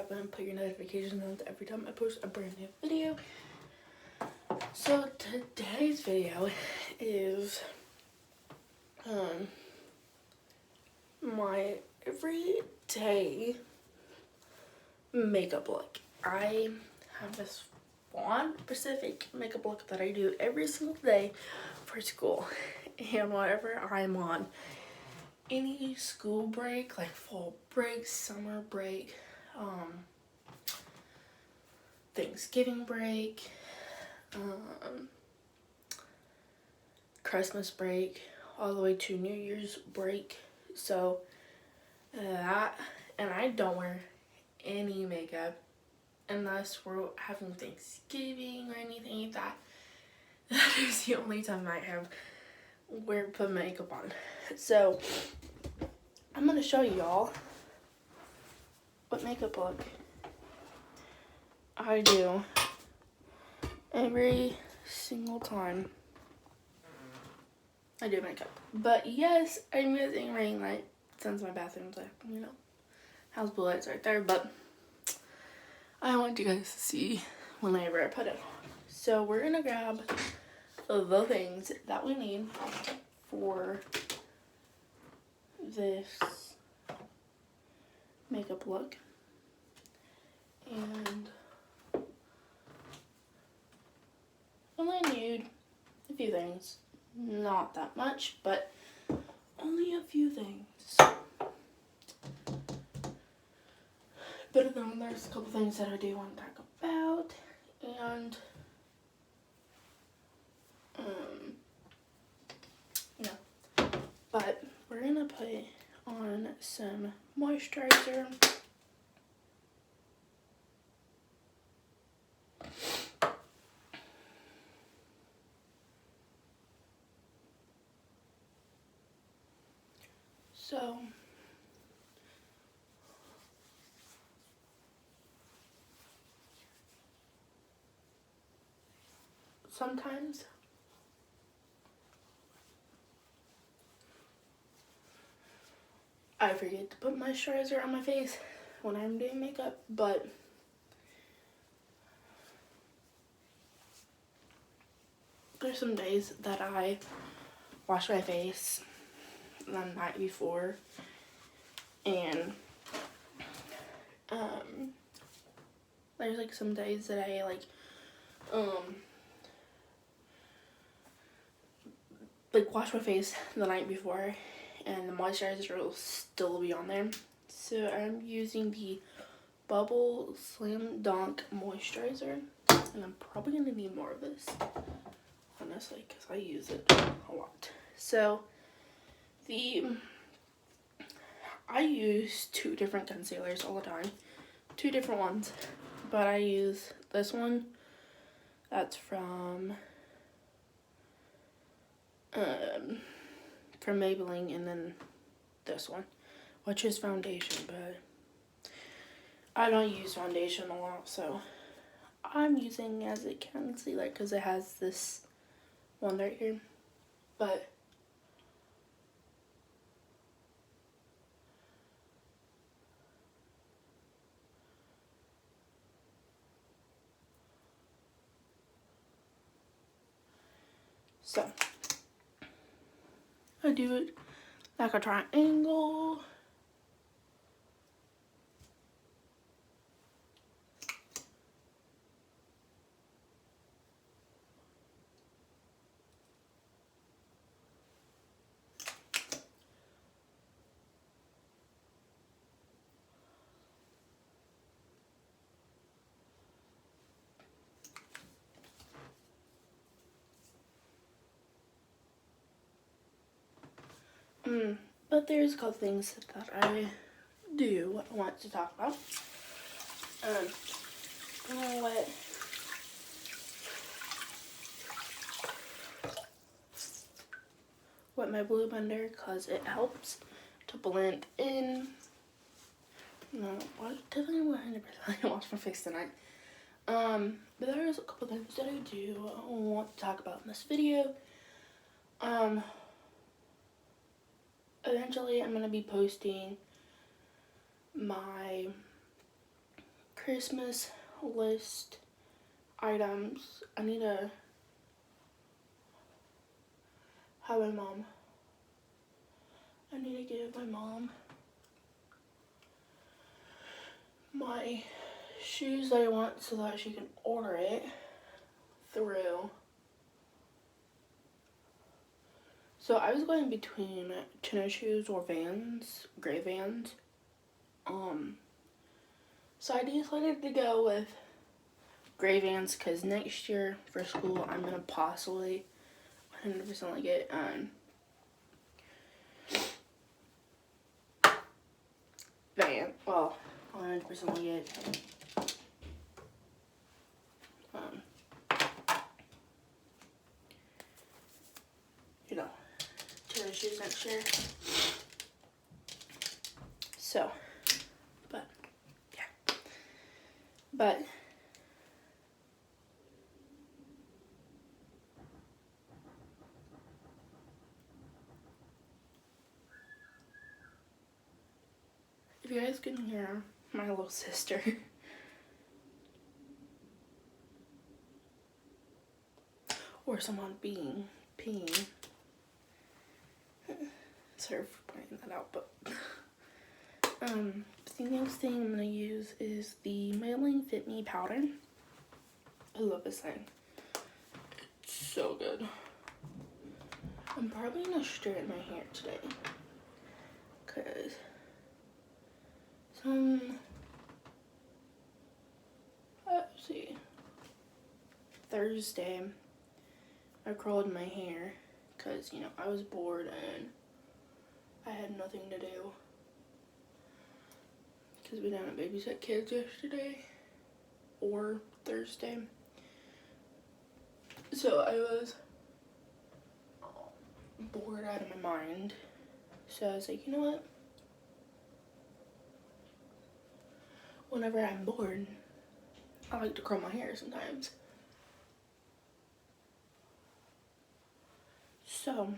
subscribe button, put your notifications on every time I post a brand new video. So today's video is my everyday makeup look. I have this one specific makeup look that I do every single day for school, and whenever I'm on any school break, like fall break, summer break, Thanksgiving break, Christmas break, all the way to New Year's break. So that, and I don't wear any makeup unless we're having Thanksgiving or anything like that. That is the only time I have put makeup on. So I'm gonna show y'all what makeup look I do every single time I do makeup. But yes, I'm using ring light since my bathroom's like, house blue lights right there, but I want you guys to see whenever I put it on. So we're gonna grab the things that we need for this makeup look, and only need a few things, not that much, but only a few things. But then there's a couple things that I do want to talk about, and but we're gonna put on some moisturizer. So sometimes I forget to put moisturizer on my face when I'm doing makeup, but there's some days that I wash my face the night before, and there's like some days that I like wash my face the night before and the moisturizer will still be on there. So I'm using the Bubble Slam Dunk moisturizer, and I'm probably gonna need more of this, honestly, because I use it a lot. So I use two different concealers all the time, two different ones, but I use this one that's from Maybelline, and then this one, which is foundation, but I don't use foundation a lot, so I'm using as a concealer because it has this one right here. But so I do it like a triangle. But there's a couple things that I do want to talk about. I'm gonna wet my blue blender because it helps to blend in. No, what? Definitely 100% wash my face tonight. But there's a couple things that I do want to talk about in this video. Eventually I'm gonna be posting my Christmas list items. I need to have my mom. I need to give my mom my shoes that I want so that she can order it through. So I was going between tennis shoes or Vans, gray Vans. So I decided to go with gray Vans because next year for school I'm gonna possibly 100% get 100% get you know, tennis shoes next year. So, but yeah, but if you guys can hear my little sister. Or someone peeing. Sorry for pointing that out, but the next thing I'm gonna use is the Maybelline Fit Me powder. I love this thing. It's so good. I'm probably gonna straighten my hair today, cause let's see, Thursday I curled my hair because, you know, I was bored and I had nothing to do because we didn't babysit kids yesterday or Thursday. So I was bored out of my mind. So I was like, you know what? Whenever I'm bored, I like to curl my hair sometimes. So,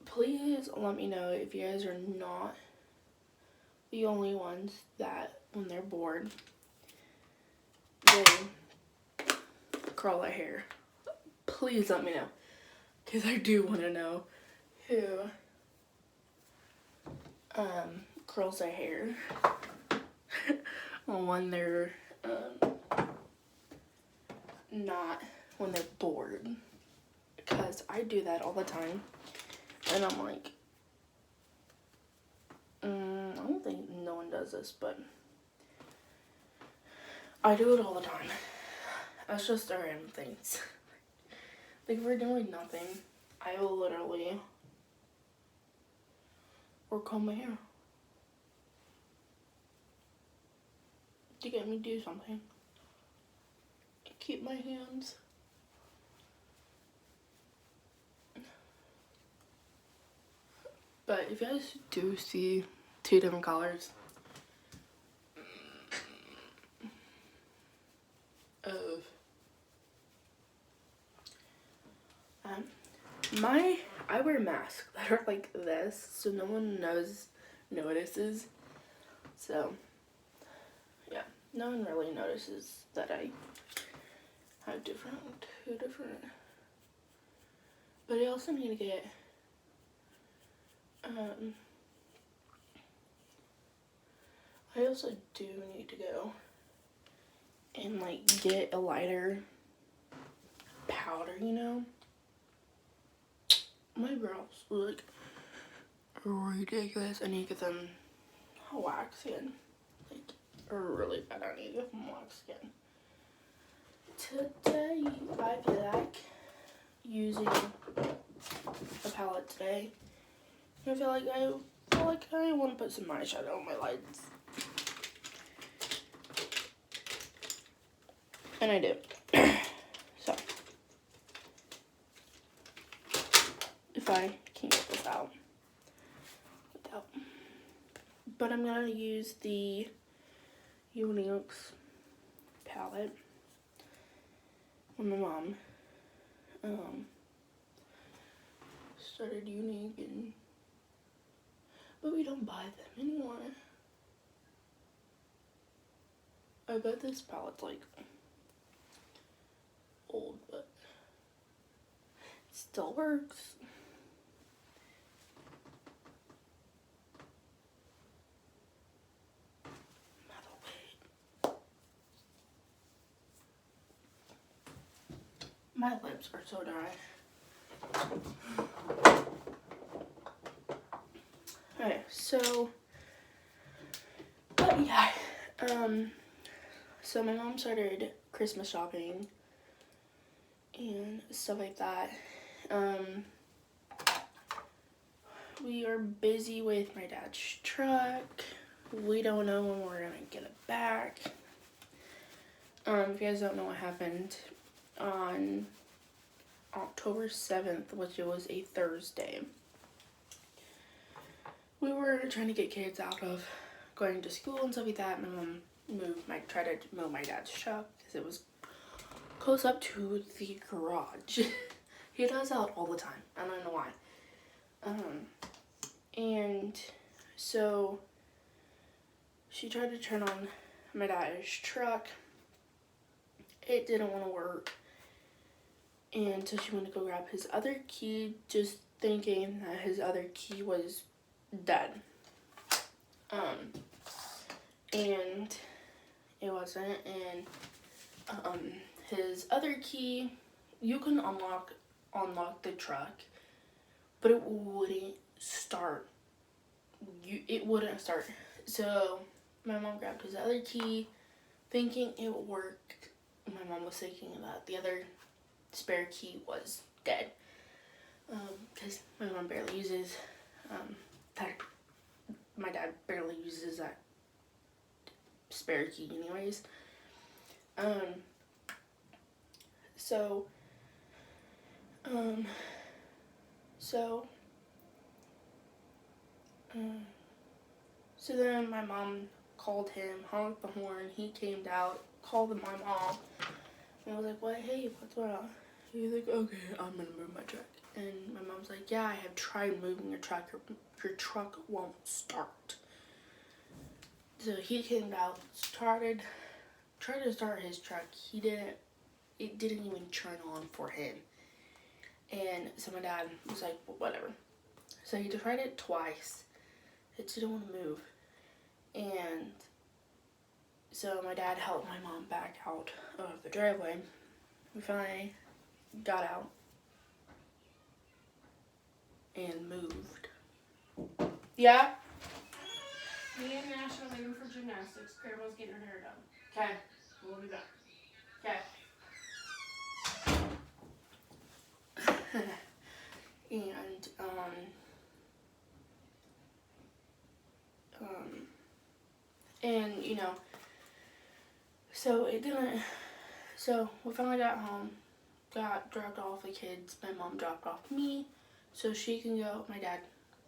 please let me know if you guys are not the only ones that, when they're bored, they curl their hair. Please let me know, because I do want to know who curls their hair when they're when they're bored, because I do that all the time and I'm like, I don't think no one does this, but I do it all the time. That's just the random things. Like if we're doing nothing, I will literally comb my hair to get me to do something. Keep my hands. But if you guys do see two different colors of I wear masks that are like this, so no one notices. So yeah, no one really notices that I have two different. But I also need to get I also do need to go and like get a lighter powder, you know. My brows look ridiculous. I need to get them waxed in, like really bad. I need to get them waxed in. Today I feel like using a palette today. I feel like I want to put some eyeshadow on my lids. And I do. So, if I can get this out without. But I'm going to use the Younix palette when my mom started Younix, and But we don't buy them anymore. I bet this palette's like old, but it still works. My lips are so dry. Okay, so, but yeah, so my mom started Christmas shopping and stuff like that. We are busy with my dad's truck. We don't know when we're gonna get it back. If you guys don't know what happened, on October 7th, which it was a Thursday, we were trying to get kids out of going to school and stuff like that. My mom tried to move my dad's truck because it was close up to the garage. He does that all the time. I don't know why. And so she tried to turn on my dad's truck. It didn't want to work. And so she went to go grab his other key, just thinking that his other key was dead. And it wasn't. And his other key, you can unlock the truck, but it wouldn't start. It wouldn't start. So my mom grabbed his other key, thinking it would work. My mom was thinking that the other spare key was dead, because my mom barely uses my dad barely uses that spare key anyways. So then my mom called him, honked the horn, he came out, called my mom, and I was like, what, hey, what's going on? He was like, okay, I'm gonna move my truck. And my mom's like, yeah, I have tried moving your truck, your truck won't start. So he came out, tried to start his truck, it didn't even turn on for him. And so my dad was like, well, whatever. So he tried it twice. It didn't want to move. And so my dad helped my mom back out of the driveway. We finally got out and moved. Yeah? Me and Nash are leaving for gymnastics. Grandma's getting her hair done. Okay. We'll be back. Okay. And you know, so we finally got home, dropped off the kids. My mom dropped off me so she can go.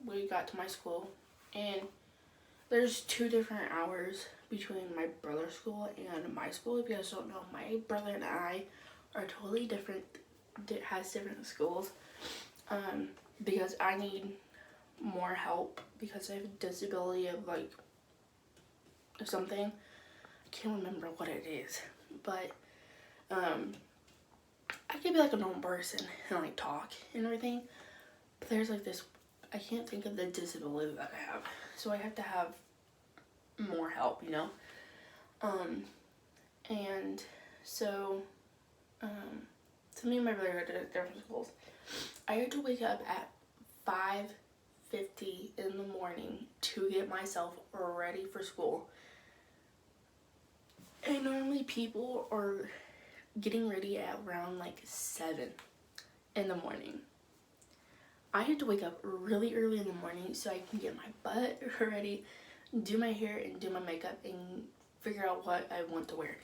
We got to my school, and there's 2 different hours between my brother's school and my school. If you guys don't know, my brother and I are totally different, has different schools, because I need more help because I have a disability of something. I can't remember what it is, but I can be like a normal person and talk and everything, but there's this, I can't think of the disability that I have, so I have to have more help, you know. And so me and my brother go to different schools. I had to wake up at 5:50 in the morning to get myself ready for school. And normally people are getting ready at around 7 in the morning. I had to wake up really early in the morning so I can get my butt ready, do my hair and do my makeup and figure out what I want to wear.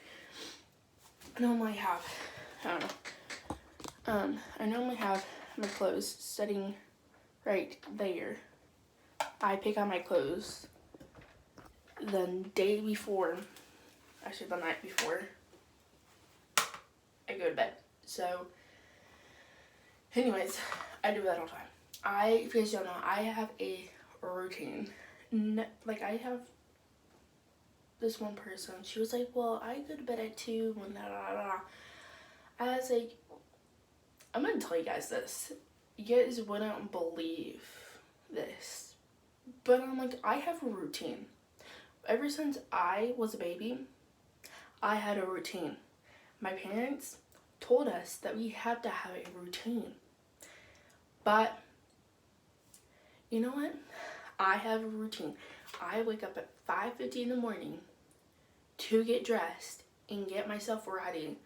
I normally have, I normally have my clothes sitting right there. I pick out my clothes the day before, actually the night before I go to bed. So anyways, I do that all the time. If you guys don't know, I have a a routine. Like, I have this one person, she was like, well, I go to bed at 2, and da da da. I was like, I'm gonna tell you guys this. You guys wouldn't believe this. But I'm like, I have a routine. Ever since I was a baby, I had a routine. My parents told us that we had to have a routine. But, you know what? I have a routine. I wake up at 5:50 in the morning to get dressed and get myself ready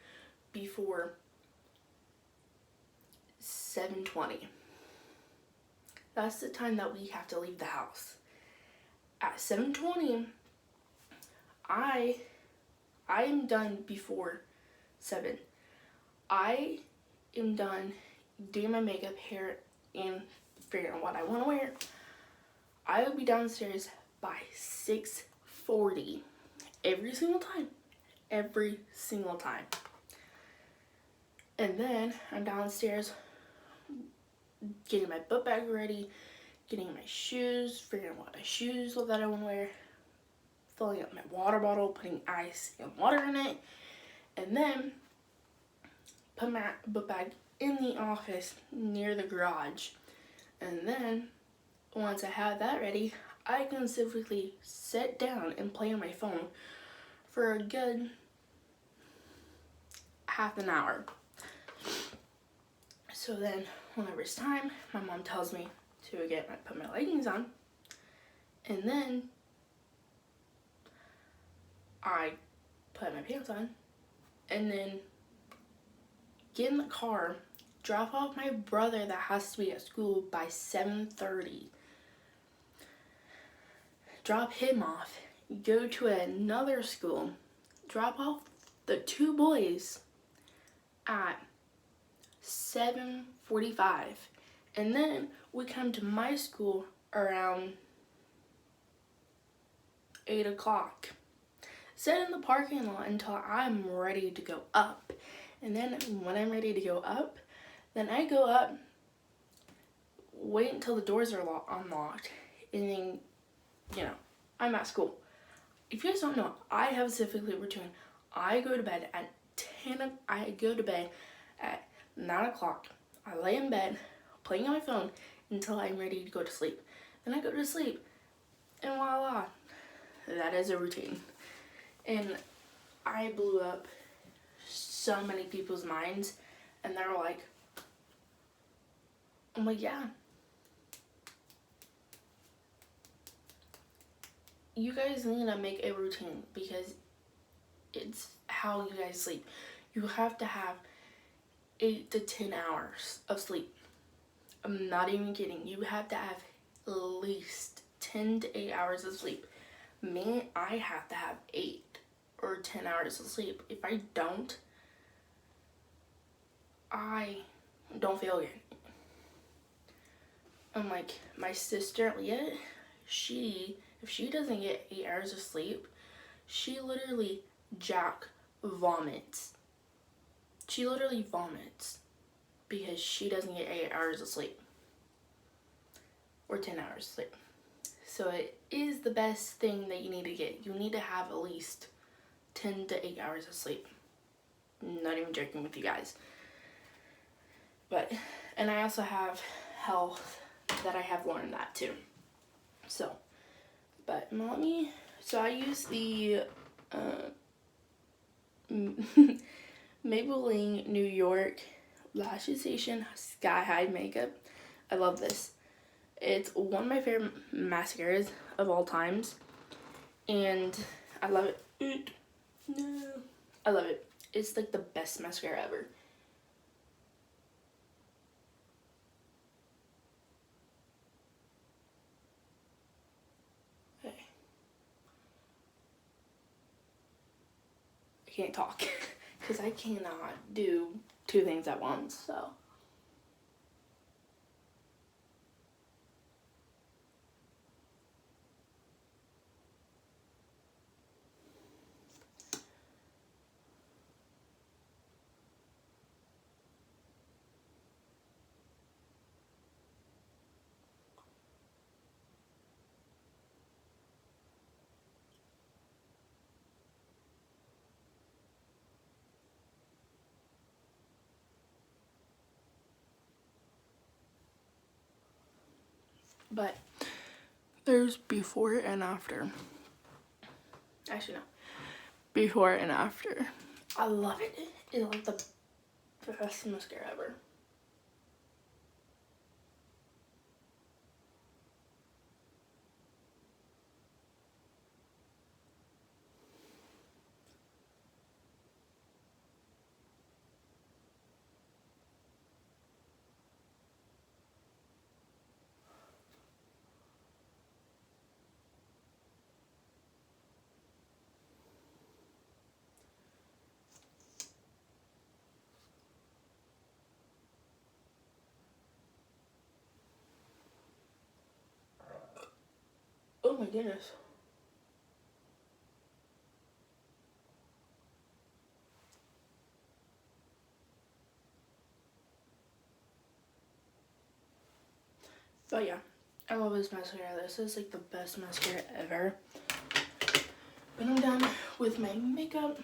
before 7:20. That's the time that we have to leave the house. At 7:20, I am done before 7. I am done doing my makeup, hair, and figuring out what I want to wear. I will be downstairs by 6:40 every single time. Every single time. And then I'm downstairs getting my book bag ready, getting my shoes, figuring out what shoes that I want to wear, filling up my water bottle, putting ice and water in it, and then put my book bag in the office near the garage. And then once I have that ready, I can specifically sit down and play on my phone for a good half an hour. So then whenever it's time, my mom tells me to put my leggings on, and then I put my pants on, and then get in the car, drop off my brother that has to be at school by 7:30, drop him off, go to another school, drop off the 2 boys at 7:45, and then we come to my school around 8 o'clock. Sit in the parking lot until I'm ready to go up. And then when I'm ready to go up, then I go up, wait until the doors are unlocked, and then, I'm at school. If you guys don't know, I have a specifically routine. I go to bed at 9 o'clock. I lay in bed, playing on my phone, until I'm ready to go to sleep. Then I go to sleep, and voila, that is a routine. And I blew up so many people's minds, and they're like, I'm like, yeah. You guys need to make a routine because it's how you guys sleep. You have to have 8 to 10 hours of sleep. I'm not even kidding. You have to have at least 10 to 8 hours of sleep. Me, I have to have 8 or 10 hours of sleep. If I don't feel good. I'm like, my sister Leah, if she doesn't get 8 hours of sleep, she literally vomits. She literally vomits because she doesn't get 8 hours of sleep or 10 hours of sleep. So it is the best thing that you need to get. You need to have at least 10 to 8 hours of sleep. I'm not even joking with you guys. And I also have health that I have learned that too. So I use the Maybelline New York Lash Sensation Sky High Makeup. I love this. It's one of my favorite mascaras of all times, and I love it. I love it. It's like the best mascara ever. Okay. I can't talk because I cannot do 2 things at once, so. But there's before and after. Actually, no. Before and after. I love it. It's like the best mascara ever. Oh my goodness. But yeah, I love this mascara. This is like the best mascara ever. But I'm done with my makeup.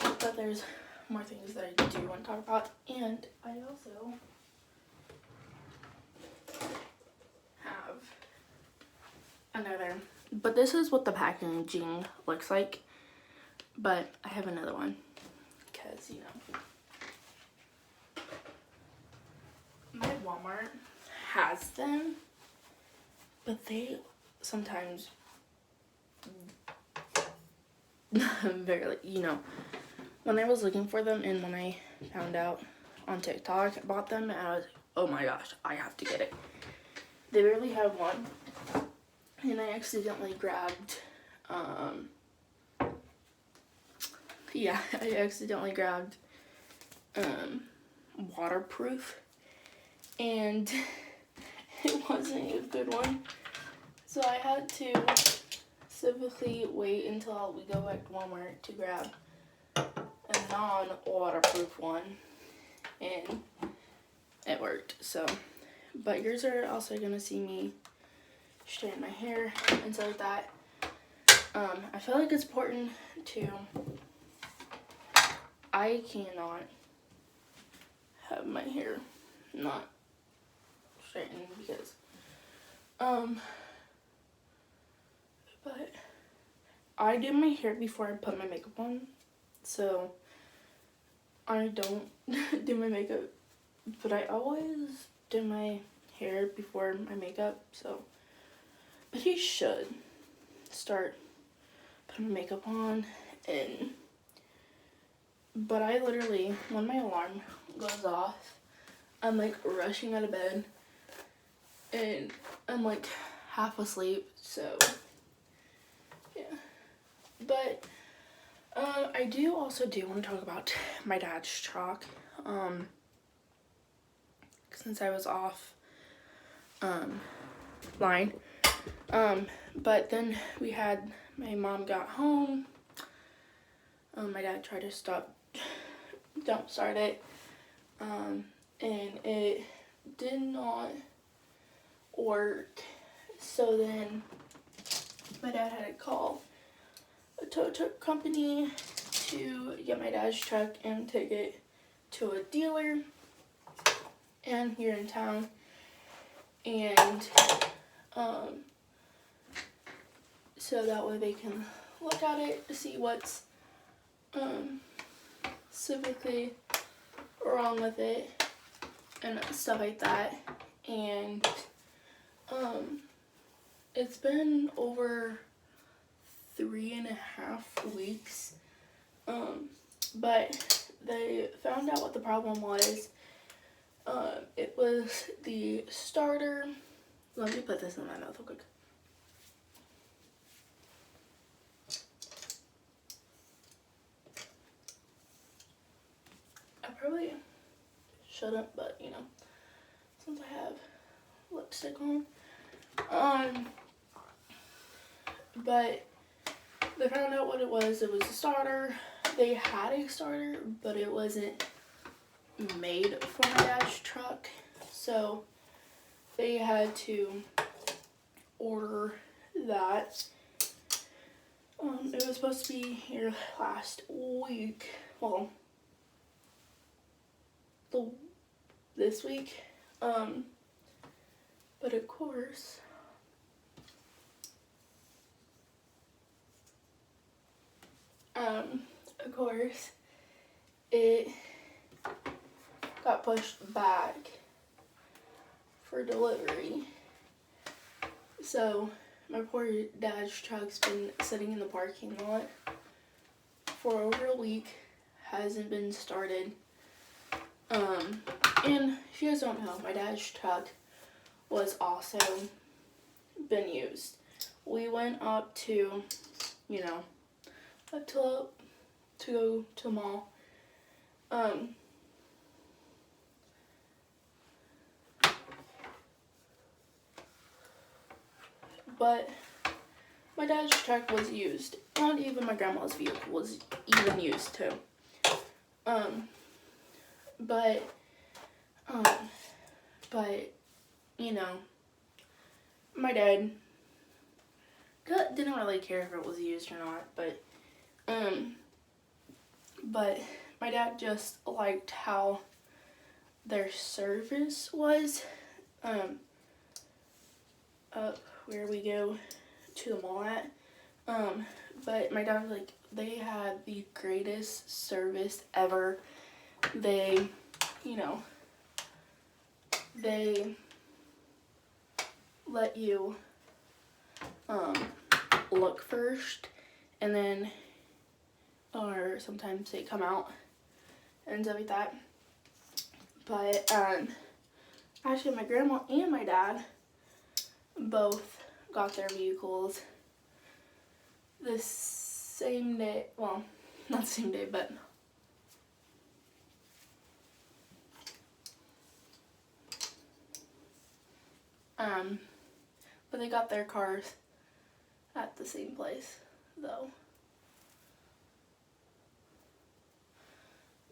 But there's more things that I do want to talk about. And I also have another. But this is what the packaging looks like. But I have another one. Because, you know, my Walmart has them. But they sometimes barely, you know, when I was looking for them and when I found out on TikTok, I bought them and I was like, oh my gosh, I have to get it. They barely have one. And I accidentally grabbed, waterproof. And it wasn't a good one. So I had to specifically wait until we go back to Walmart to grab a non-waterproof one. And it worked. So, but yours are also going to see me straighten my hair and stuff like that. I feel like it's important to, I cannot have my hair not straightened because, but I do my hair before I put my makeup on, so I don't do my makeup, but I always do my hair before my makeup, so, but you should start putting my makeup on, but I literally, when my alarm goes off, I'm like rushing out of bed, and I'm like half asleep, so, yeah, but, I do want to talk about my dad's truck, since I was off, line, but then my mom got home, my dad tried to don't start it, and it did not work, so then my dad had to call a tow truck company to get my dad's truck and take it to a dealer and here in town, and so that way they can look at it to see what's specifically wrong with it and stuff like that. And it's been over 3.5 weeks, but they found out what the problem was. It was the starter. Let me put this in my mouth real quick. I probably shouldn't, but you know, since I have lipstick on. But they found out what it was. It was a starter. They had a starter, but it wasn't made for my dad's truck, so they had to order that. It was supposed to be here last week. Well, this week. But of course, it got pushed back for delivery. So my poor dad's truck's been sitting in the parking lot for over a week, hasn't been started. And if you guys don't know, my dad's truck was also been used. We went up to, to go to the mall. But my dad's truck was used. Not even my grandma's vehicle was even used too. But my dad didn't really care if it was used or not, but my dad just liked how their service was up where we go to the mall at. But my dad was like, they had the greatest service ever. They let you look first, and then, or sometimes they come out and stuff like that. But actually my grandma and my dad both got their vehicles the same day. Well, not the same day, but they got their cars at the same place though.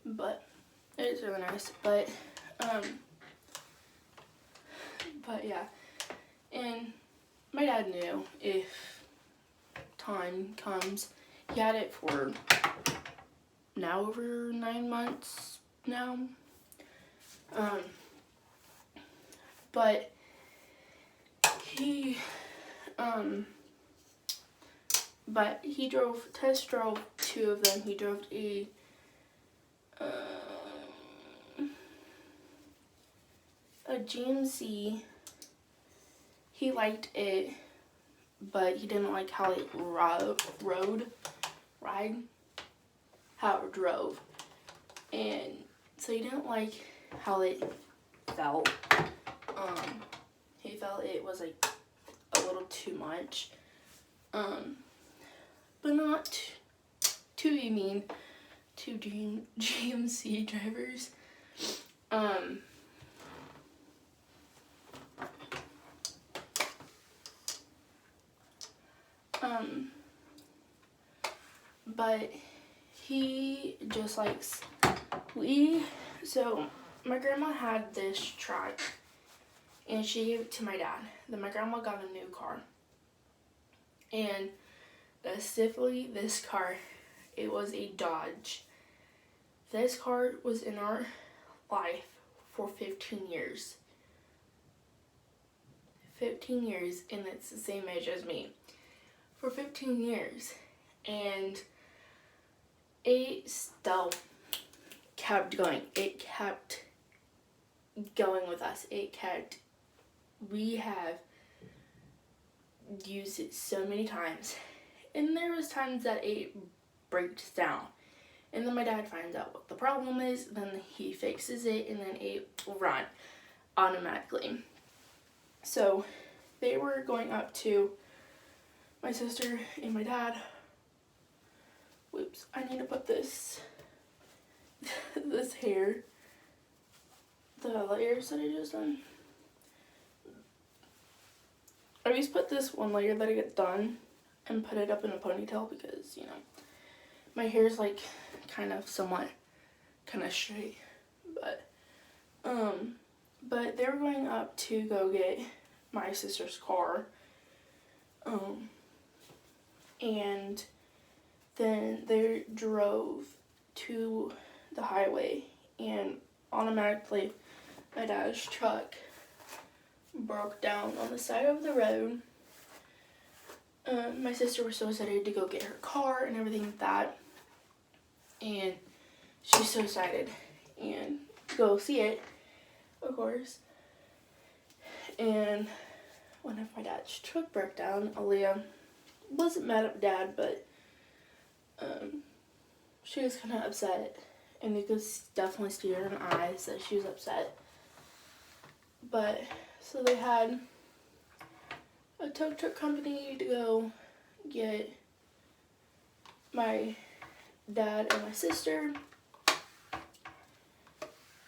But it is really nice. But yeah. And my dad knew if time comes, he had it for now over 9 months now. But he test drove 2 of them. He drove a GMC. He liked it, but he didn't like how it how it drove. And so he didn't like how it felt. He felt it was like a little too much. But not too mean to GMC drivers. But he just likes, so my grandma had this truck and she gave it to my dad. Then my grandma got a new car. And specifically this car, it was a Dodge. This car was in our life for 15 years. 15 years, and it's the same age as me. For 15 years. And it still kept going. It kept going with us. We have used it so many times. And there was times that it breaks down. And then my dad finds out what the problem is, then he fixes it, and then it will run automatically. So they were going up to my sister and my dad. Whoops, I need to put this hair, the layers that I just done. I always put this one layer that I get done and put it up in a ponytail because, my hair is like kind of somewhat kind of straight. But they were going up to go get my sister's car. And then they drove to the highway, and automatically my dad's truck broke down on the side of the road. My sister was so excited to go get her car and everything like that. And she was so excited and go see it, of course. And when my dad's truck broke down, Aaliyah wasn't mad at Dad, but she was kind of upset. And you could definitely see her in her eyes that she was upset. But, so they had a tow truck company to go get my dad and my sister.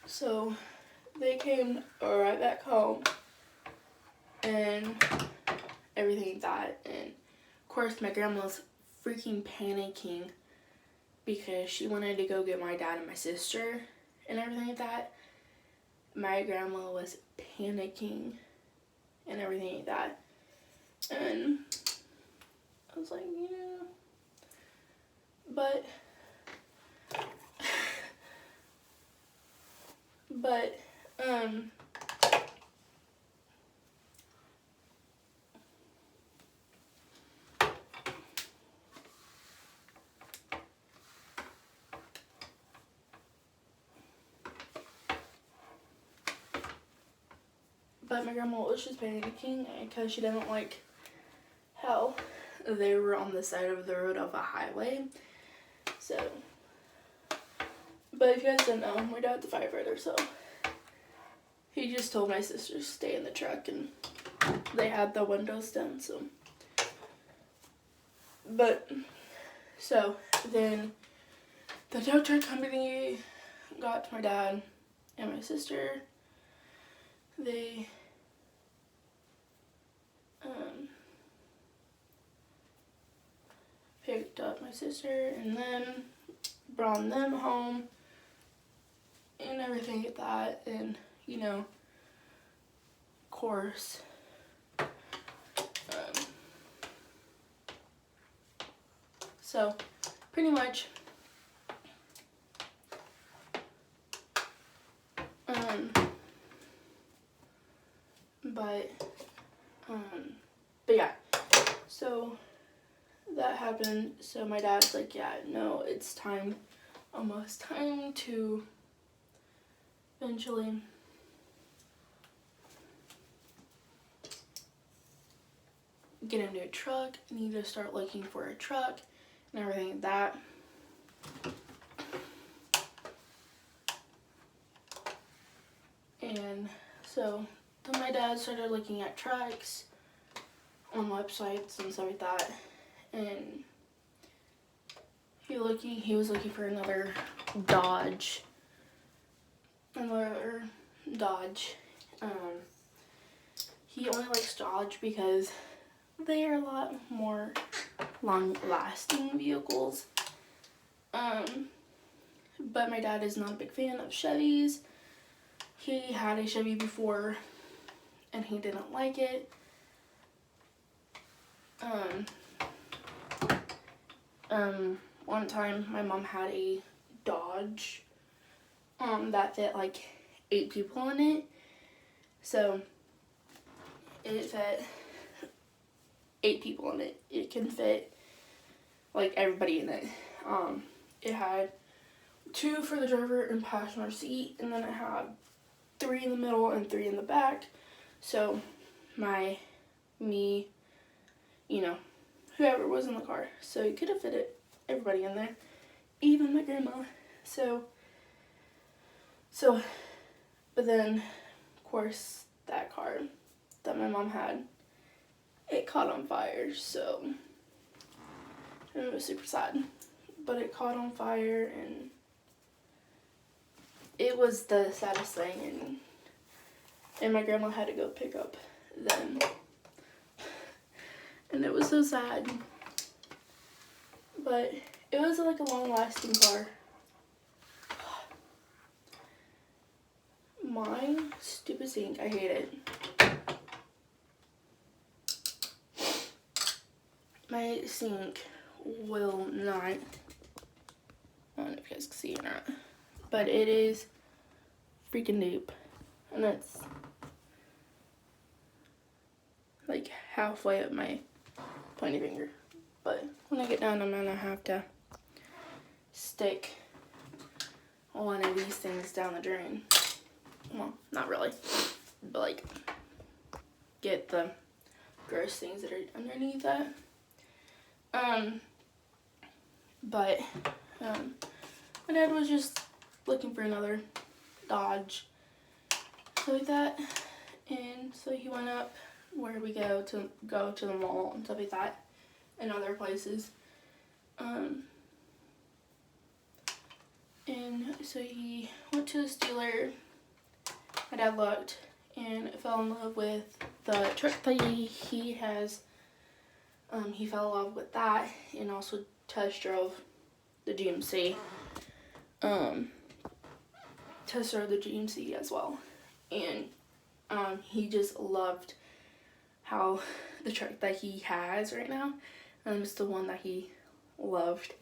So they came right back home and everything like that. And of course my grandma was freaking panicking because she wanted to go get my dad and my sister and everything like that. My grandma was panicking and everything like that. And I was like, yeah. But my grandma was just panicking because she didn't like how they were on the side of the road of a highway. So, but if you guys don't know, my dad's a firefighter, so he just told my sister to stay in the truck, and they had the windows down, so. But, so, then the tow truck company got to my dad and my sister. They picked up my sister and then brought them home and everything like that. And, you know, of course, so pretty much, but yeah, so that happened. So my dad's like, yeah, no, it's time, almost time to eventually get a new truck. I need to start looking for a truck and everything like that. And so then my dad started looking at trucks on websites and stuff like that, and he was looking for another Dodge. He only likes Dodge because they are a lot more long-lasting vehicles. But my dad is not a big fan of Chevys. He had a Chevy before and he didn't like it. One time my mom had a Dodge that fit like 8 people in it. So it fit 8 people in it. It can fit like everybody in it. It had 2 for the driver and passenger seat, and then it had 3 in the middle and 3 in the back. So me, you know, whoever was in the car. So you could have fitted everybody in there, even my grandma. So, but then, of course, that car that my mom had, it caught on fire, so it was super sad. But it caught on fire, and it was the saddest thing, and my grandma had to go pick up them. And it was so sad. But it was like a long-lasting car. My stupid sink, I hate it. My sink will not, I don't know if you guys can see it or not, but it is freaking deep. And halfway up my pointy finger. But when I get done, I'm gonna have to stick one of these things down the drain. Well, not really, but like get the gross things that are underneath that. But my dad was just looking for another Dodge, so like that, and so he went up where we go to the mall and stuff like that, and other places. And so he went to the dealer. My dad looked and fell in love with the truck that he has. He fell in love with that and also test drove the GMC. Test drove the GMC as well. And he just loved how the truck that he has right now is the one that he loved.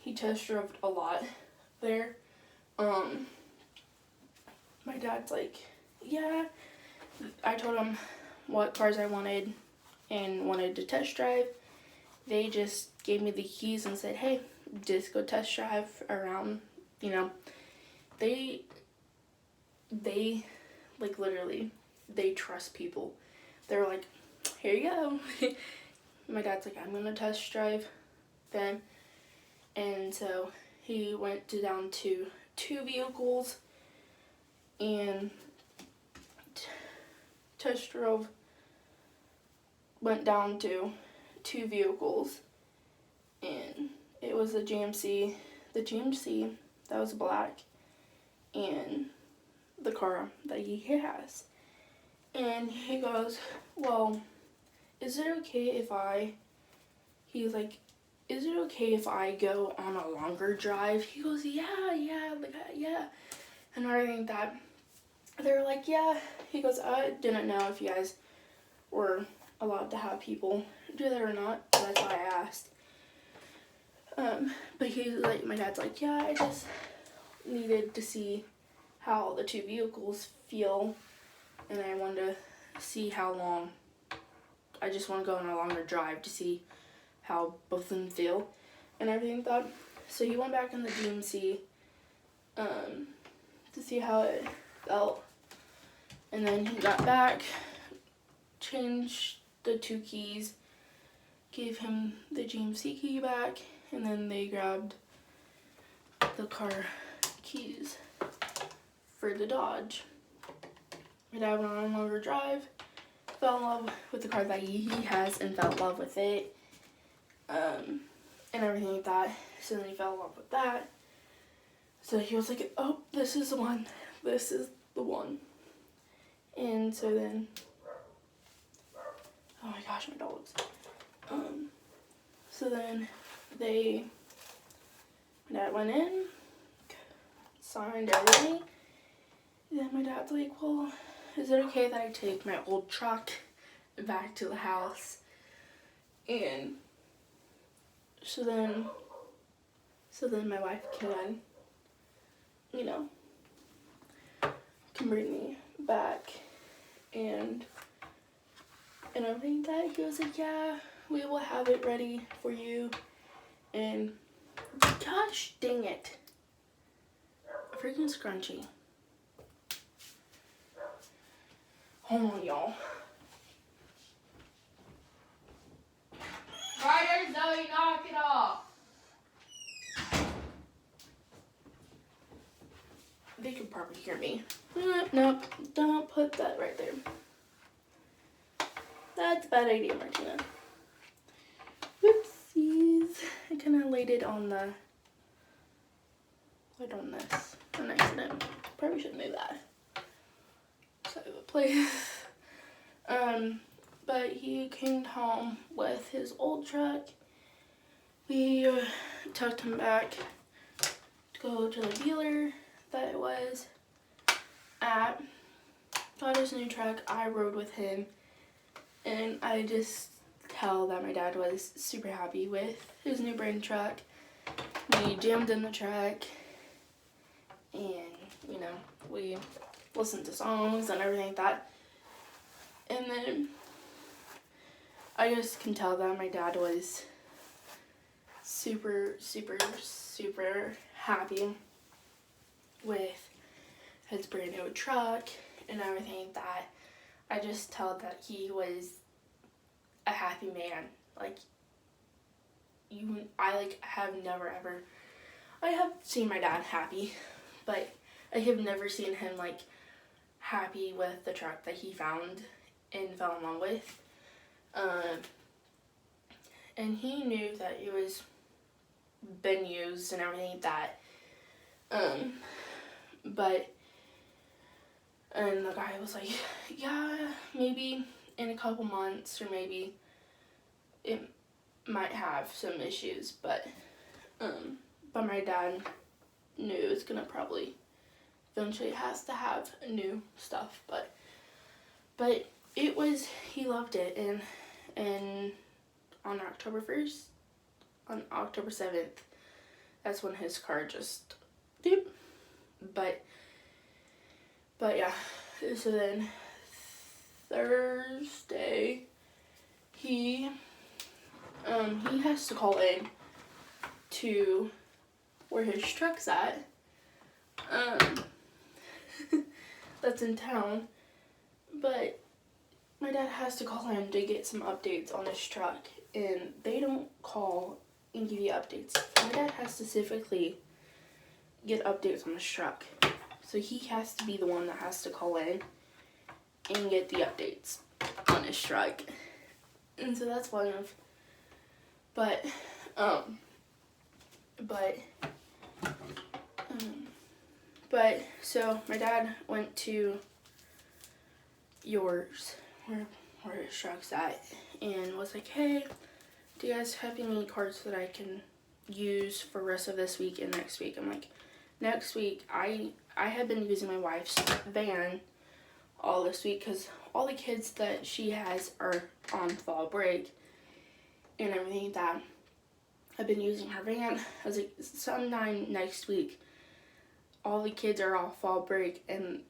He test drove a lot there. My dad's like, yeah. I told him what cars I wanted and wanted to test drive. They just gave me the keys and said, hey, just go test drive around, you know. They like literally, they trust people. They're like, here you go. My dad's like, I'm gonna test drive them. And so he went down to 2 vehicles and test drove, went down to 2 vehicles, and it was the GMC that was black, and the car that he has. And he goes, well, is it okay if he's like, is it okay if I go on a longer drive? He goes, yeah, like, yeah. And I think that they're like, yeah. He goes, I didn't know if you guys were allowed to have people do that or not. So that's why I asked. But he's like, my dad's like, yeah, I just needed to see how the 2 vehicles feel. And I wanted to see how long. I just want to go on a longer drive to see how both of them feel and everything like that. So he went back in the GMC to see how it felt. And then he got back, changed the 2 keys, gave him the GMC key back, and then they grabbed the car keys for the Dodge. My dad went on a longer drive, fell in love with the car that he has and fell in love with it. And everything like that. So then he fell in love with that. So he was like, oh, this is the one. This is the one. And so then, oh my gosh, my dogs. So then my dad went in, signed everything. And then my dad's like, well, is it okay that I take my old truck back to the house? And so then my wife can, you know, can bring me back and everything like that. He was like, yeah, we will have it ready for you. And gosh dang it, a freaking scrunchie. Hold on, y'all. Ryder, Zoe, knock it off. They could probably hear me. Nope, don't put that right there. That's a bad idea, Martina. Whoopsies. I kind of laid it on this on accident. Probably shouldn't do that. So I would play. But he came home with his old truck. We took him back to go to the dealer that it was at. Got his new truck. I rode with him. And I just tell that my dad was super happy with his new brand truck. We jammed in the truck. And, you know, we listened to songs and everything like that. And then I just can tell that my dad was super, super, super happy with his brand new truck and everything like that. I just tell that he was a happy man. Like, I have never ever, I have seen my dad happy, but I have never seen him like happy with the truck that he found and fell in love with. And he knew that it was been used and everything like that. But and the guy was like, yeah, maybe in a couple months, or maybe it might have some issues, but my dad knew it was gonna probably eventually has to have new stuff, but it was, he loved it. And on October 7th, that's when his car just doop. But yeah, so then Thursday he has to call in to where his truck's at, that's in town, but my dad has to call in to get some updates on his truck, and they don't call and give you updates. My dad has to specifically get updates on his truck, so he has to be the one that has to call in and get the updates on his truck. And so that's one of, but so my dad went to yours, where his truck's at, and was like, hey, do you guys have any cards that I can use for the rest of this week and next week? I'm like, next week, I have been using my wife's van all this week because all the kids that she has are on fall break and everything like that. I've been using her van. I was like, sometime next week, all the kids are off fall break, and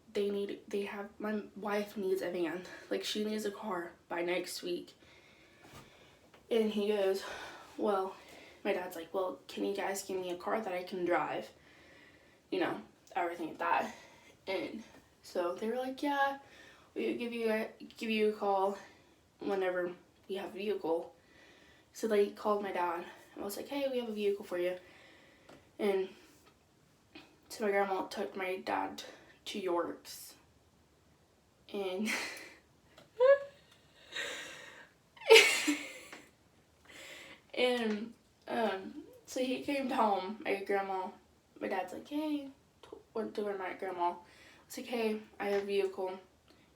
my wife needs a van. Like, she needs a car by next week. And he goes, well, my dad's like, well, can you guys give me a car that I can drive? You know, everything like that. And so they were like, yeah, we'll give you a call whenever we have a vehicle. So they called my dad. I was like, hey, we have a vehicle for you. And so my grandma took my dad to York's. And so he came home. My dad's like, hey, went to my grandma. I was like, hey, I have a vehicle.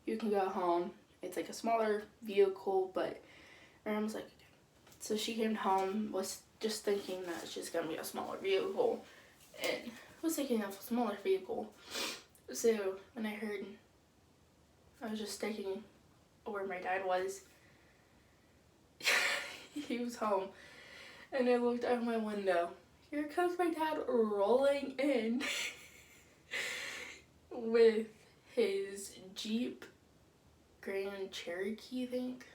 You can go home. It's like a smaller vehicle, but my grandma's like, okay. So she came home, was just thinking that it's just gonna be a smaller vehicle, and was thinking of a smaller vehicle. So when I heard, I was just thinking where my dad was. He was home, and I looked out my window. Here comes my dad rolling in with his Jeep Grand Cherokee, I think.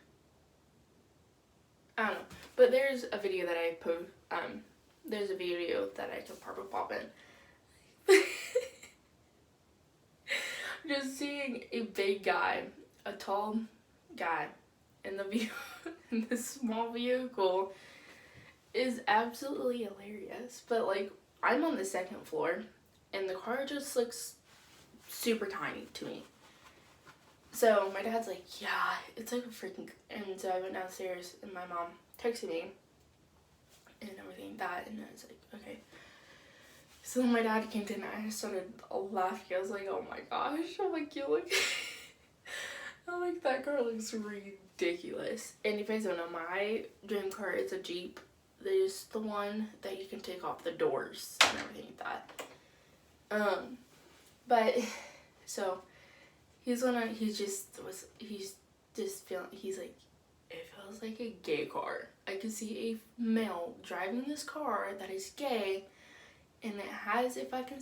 I don't know, but there's a video that I post. There's a video that I can probably pop in. Just seeing a big guy, a tall guy, in in this small vehicle is absolutely hilarious. But like, I'm on the second floor, and the car just looks super tiny to me. So my dad's like, yeah, it's like a freaking, and so I went downstairs, and my mom texted me and everything like that, and I was like, okay. So then my dad came in, and I started laughing. I was like, oh my gosh. I'm like, you look, I'm like, that car looks ridiculous. And if you guys don't know, my dream car is a Jeep. There's the one that you can take off the doors and everything like that. But so he's just feeling, he's like, it feels like a gay car. I can see a male driving this car that is gay, and it has a freaking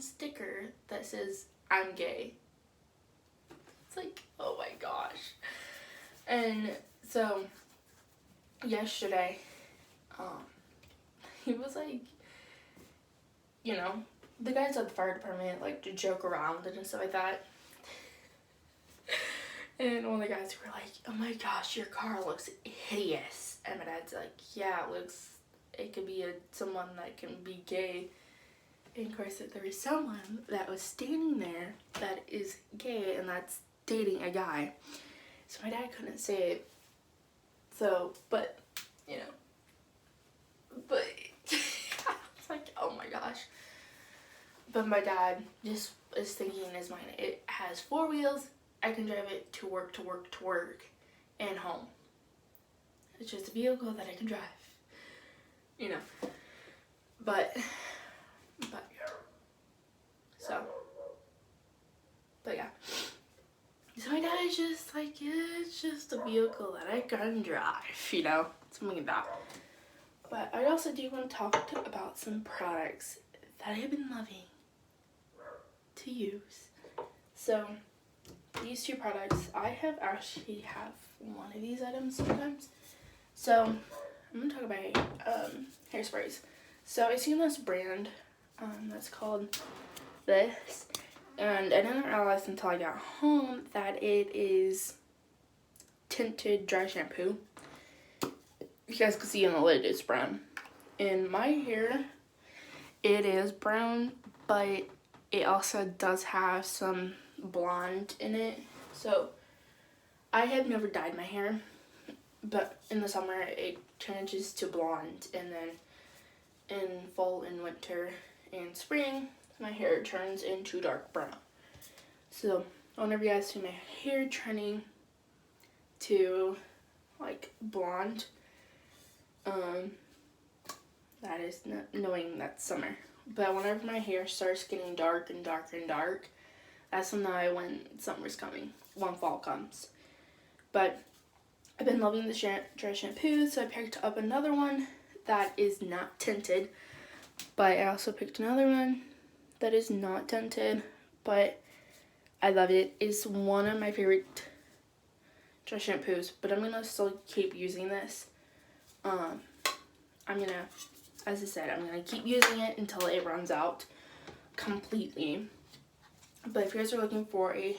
sticker that says, I'm gay. It's like, oh my gosh. And So yesterday, he was like, you know, the guys at the fire department like to joke around and stuff like that. And one of the guys were like, "Oh my gosh, your car looks hideous." And my dad's like, "Yeah, it could be someone that can be gay." And of course, there was someone that was standing there that is gay and that's dating a guy. So my dad couldn't say it. So, but, you know, but I was like, oh my gosh. But my dad just is thinking in his mind, it has 4 wheels. I can drive it to work, and home. It's just a vehicle that I can drive, you know. But yeah. So my dad is just like, it's just a vehicle that I can drive, you know, something like that. But I also do want to talk about some products that I've been loving to use. So these 2 products, I have one of these items sometimes. So I'm going to talk about hairsprays. So I seen this brand that's called this. And I didn't realize until I got home that it is tinted dry shampoo. You guys can see on the lid it's brown. In my hair, it is brown, but it also does have some blonde in it. So I have never dyed my hair, but in the summer it changes to blonde, and then in fall and winter and spring my hair turns into dark brown. So whenever you guys see my hair turning to like blonde, that is not knowing that's summer. But whenever my hair starts getting dark and darker and dark, that's when summer's coming, when fall comes. But I've been loving the dry shampoo, so I picked up another one that is not tinted. But I also picked another one that is not tinted, but I love it. It's one of my favorite dry shampoos, but I'm gonna still keep using this. As I said, I'm gonna keep using it until it runs out completely. But if you guys are looking for a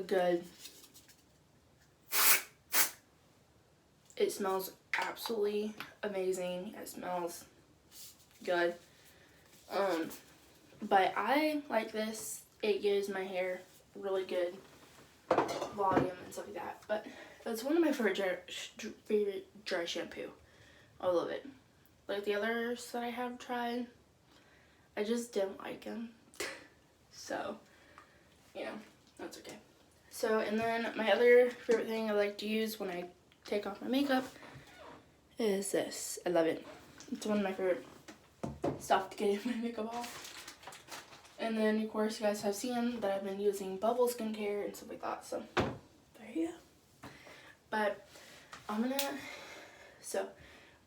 good, it smells absolutely amazing. It smells good. But I like this. It gives my hair really good volume and stuff like that. But it's one of my favorite dry shampoo. I love it. Like the others that I have tried, I just didn't like them. So, you know, that's okay. So, and then my other favorite thing I like to use when I take off my makeup is this. I love it. It's one of my favorite stuff to get my makeup off. And then, of course, you guys have seen that I've been using Bubble skincare and stuff like that. So, there you go. But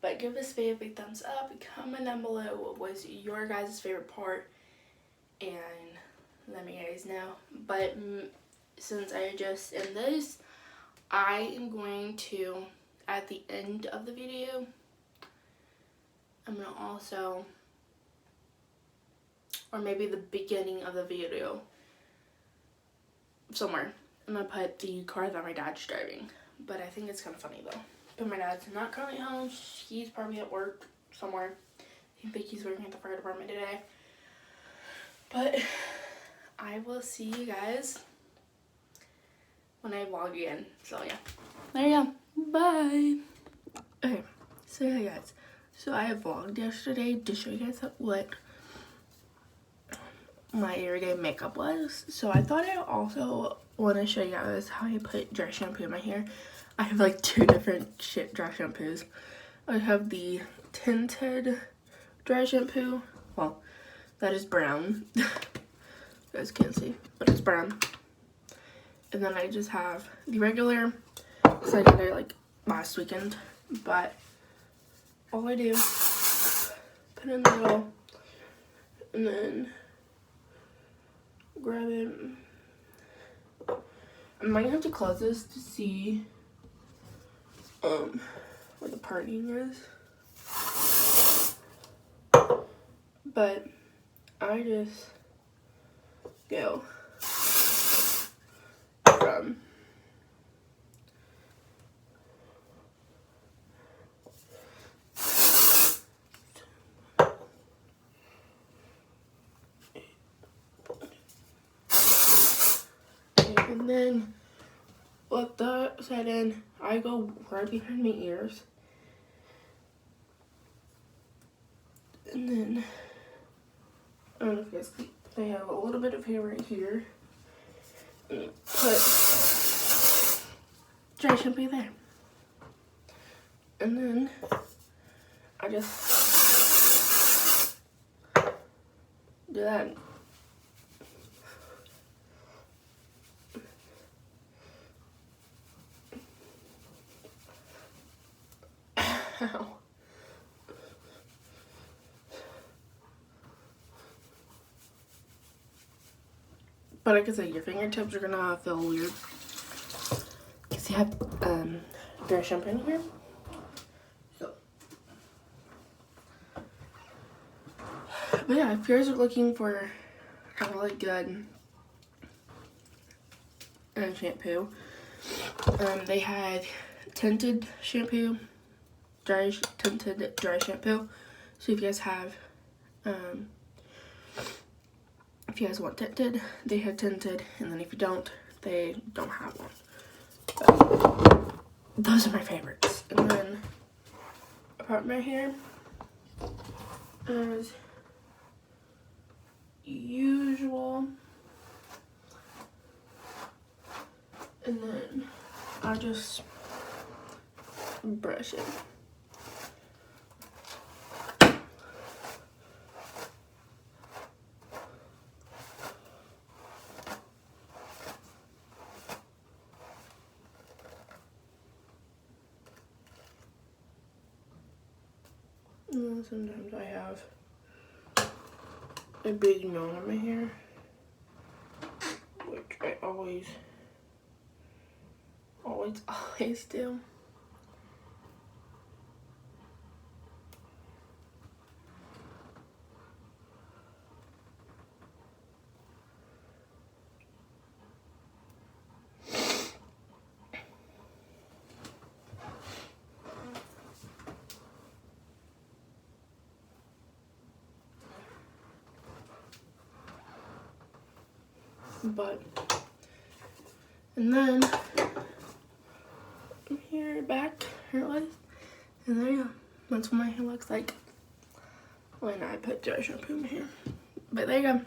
but give this video a big thumbs up. Comment down below what was your guys' favorite part, and let me guys know. But since I just end this, I am going to, at the end of the video, I'm going to also, or maybe the beginning of the video, somewhere, I'm going to put the car that my dad's driving. But I think it's kind of funny though. But my dad's not currently home. He's probably at work somewhere. I think he's working at the fire department today. But I will see you guys when I vlog again. So yeah, there you go. Bye. Okay, so yeah guys. So I vlogged yesterday to show you guys what my everyday makeup was. So I thought I also want to show you guys how I put dry shampoo in my hair. I have like 2 different dry shampoos. I have the tinted dry shampoo. Well, that is brown. You guys can't see, but it's brown. And then I just have the regular, so I got it like last weekend. But all I do, put it in the middle, and then grab it I might have to close this to see where the parting is. But I just go from and then let that set in. I go right behind my ears. And then, I don't know if you guys can, they have a little bit of hair right here. And put dry shampoo there. And then, I just do that. Ow. But like I said, your fingertips are gonna feel weird because you have dry shampoo in here. So, but yeah, if you guys are looking for a really good shampoo, they had tinted shampoo, tinted dry shampoo. So if you guys have if you guys want tinted, they have tinted, and then if you don't, they don't have one. But those are my favorites. And then apart from my hair, as usual, and then I just brush it. And then sometimes I have a big knot in my hair, which I always do. But, and then here back, hairless, and there you go. That's what my hair looks like when I put dry shampoo in my hair. But there you go.